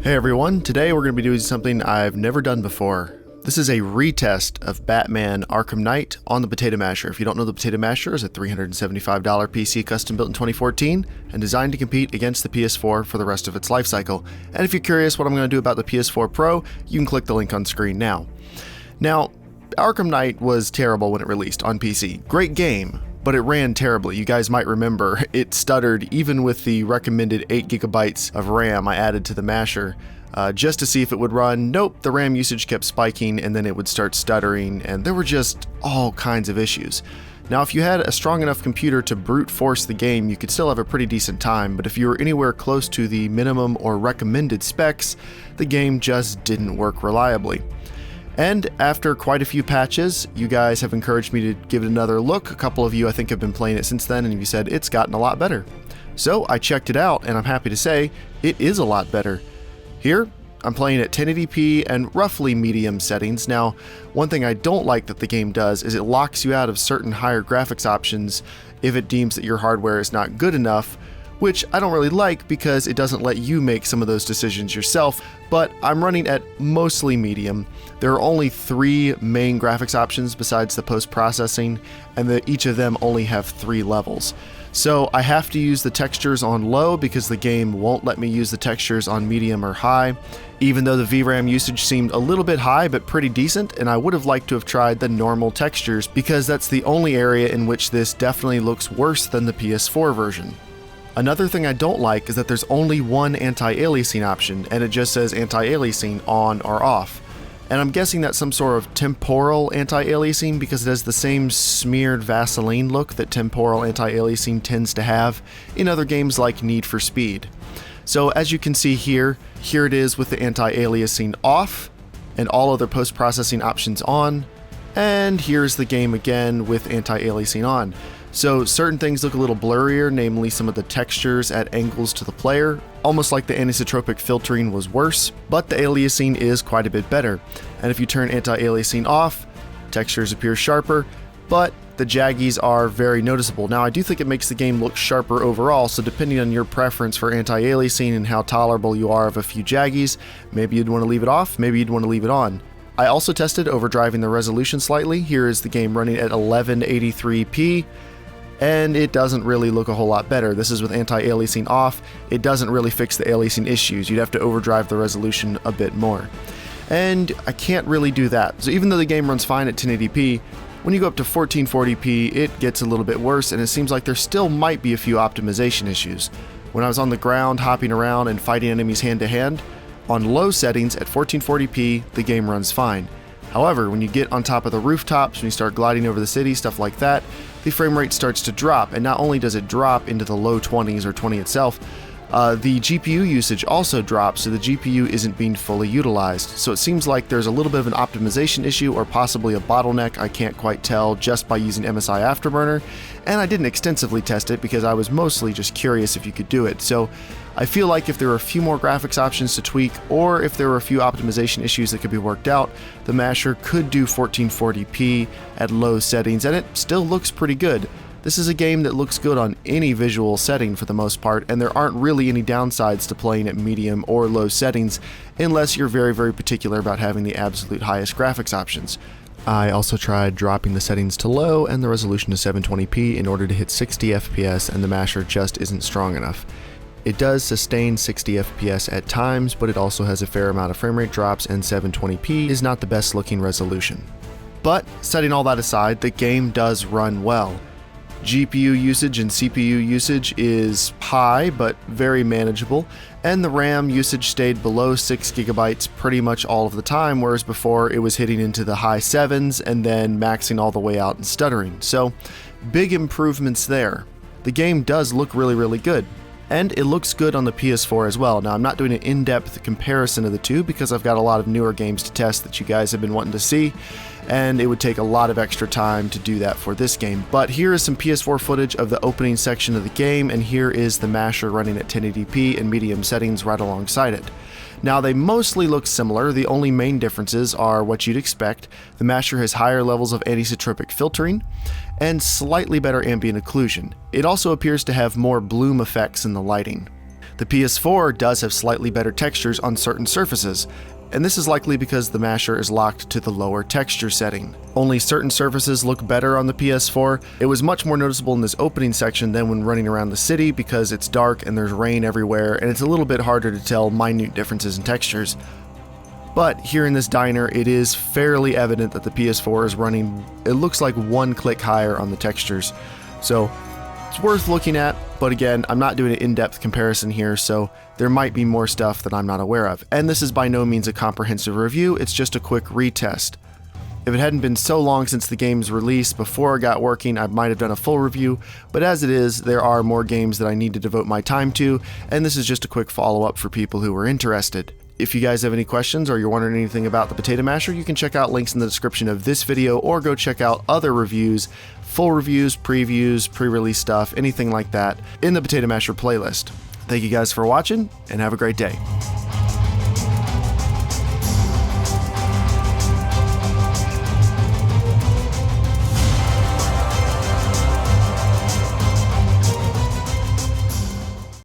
Hey everyone, today we're going to be doing something I've never done before. This is a retest of Batman Arkham Knight on the Potato Masher. If you don't know, the Potato Masher is a $375 PC custom built in 2014 and designed to compete against the PS4 for the rest of its life cycle. And if you're curious what I'm going to do about the PS4 Pro, you can click the link on screen now. Now, Arkham Knight was terrible when it released on PC. Great game, but it ran terribly. You guys might remember it stuttered even with the recommended 8GB of RAM I added to the Masher just to see if it would run. Nope, the RAM usage kept spiking and then it would start stuttering, and there were just all kinds of issues. Now, if you had a strong enough computer to brute force the game, you could still have a pretty decent time, but if you were anywhere close to the minimum or recommended specs, the game just didn't work reliably. And after quite a few patches, you guys have encouraged me to give it another look. A couple of you, I think, have been playing it since then, and you said it's gotten a lot better. So I checked it out, and I'm happy to say it is a lot better. Here, I'm playing at 1080p and roughly medium settings. Now, one thing I don't like that the game does is it locks you out of certain higher graphics options if it deems that your hardware is not good enough, which I don't really like because it doesn't let you make some of those decisions yourself, but I'm running at mostly medium. There are only 3 main graphics options besides the post-processing, and each of them only have 3 levels. So I have to use the textures on low because the game won't let me use the textures on medium or high, even though the VRAM usage seemed a little bit high but pretty decent, and I would have liked to have tried the normal textures because that's the only area in which this definitely looks worse than the PS4 version. Another thing I don't like is that there's only one anti-aliasing option, and it just says anti-aliasing on or off. And I'm guessing that's some sort of temporal anti-aliasing because it has the same smeared Vaseline look that temporal anti-aliasing tends to have in other games like Need for Speed. So as you can see here it is with the anti-aliasing off and all other post-processing options on, and here's the game again with anti-aliasing on. So certain things look a little blurrier, namely some of the textures at angles to the player, almost like the anisotropic filtering was worse, but the aliasing is quite a bit better. And if you turn anti-aliasing off, textures appear sharper, but the jaggies are very noticeable. Now, I do think it makes the game look sharper overall, so depending on your preference for anti-aliasing and how tolerable you are of a few jaggies, maybe you'd want to leave it off, maybe you'd want to leave it on. I also tested overdriving the resolution slightly. Here is the game running at 1183p. And it doesn't really look a whole lot better. This is with anti-aliasing off. It doesn't really fix the aliasing issues. You'd have to overdrive the resolution a bit more. And I can't really do that. So even though the game runs fine at 1080p, when you go up to 1440p, it gets a little bit worse, and it seems like there still might be a few optimization issues. When I was on the ground, hopping around and fighting enemies hand to hand, on low settings at 1440p, the game runs fine. However, when you get on top of the rooftops, when you start gliding over the city, stuff like that, the frame rate starts to drop, and not only does it drop into the low 20s or 20 itself, the GPU usage also drops, so the GPU isn't being fully utilized. So it seems like there's a little bit of an optimization issue or possibly a bottleneck, I can't quite tell, just by using MSI Afterburner, and I didn't extensively test it because I was mostly just curious if you could do it. So I feel like if there were a few more graphics options to tweak, or if there were a few optimization issues that could be worked out, the Masher could do 1440p at low settings, and it still looks pretty good. This is a game that looks good on any visual setting for the most part, and there aren't really any downsides to playing at medium or low settings, unless you're very, very particular about having the absolute highest graphics options. I also tried dropping the settings to low and the resolution to 720p in order to hit 60 FPS, and the Masher just isn't strong enough. It does sustain 60 FPS at times, but it also has a fair amount of frame rate drops, and 720p is not the best looking resolution. But setting all that aside, the game does run well. GPU usage and CPU usage is high, but very manageable, and the RAM usage stayed below 6GB pretty much all of the time, whereas before it was hitting into the high 7s and then maxing all the way out and stuttering. So, big improvements there. The game does look really, really good. And it looks good on the PS4 as well. Now, I'm not doing an in-depth comparison of the two because I've got a lot of newer games to test that you guys have been wanting to see, and it would take a lot of extra time to do that for this game. But here is some PS4 footage of the opening section of the game, and here is the Masher running at 1080p and medium settings right alongside it. Now, they mostly look similar. The only main differences are what you'd expect. The Masher has higher levels of anisotropic filtering and slightly better ambient occlusion. It also appears to have more bloom effects in the lighting. The PS4 does have slightly better textures on certain surfaces, and this is likely because the masher is locked to the lower texture setting. Only certain surfaces look better on the PS4. It was much more noticeable in this opening section than when running around the city because it's dark and there's rain everywhere, and it's a little bit harder to tell minute differences in textures. But here in this diner, it is fairly evident that the PS4 is running, it looks like one click higher on the textures. So it's worth looking at, but again, I'm not doing an in-depth comparison here, so there might be more stuff that I'm not aware of. And this is by no means a comprehensive review, it's just a quick retest. If it hadn't been so long since the game's release before I got working, I might have done a full review, but as it is, there are more games that I need to devote my time to, and this is just a quick follow-up for people who are interested. If you guys have any questions or you're wondering anything about the potato masher, you can check out links in the description of this video or go check out other reviews, full reviews, previews, pre-release stuff, anything like that in the potato masher playlist. Thank you guys for watching and have a great day.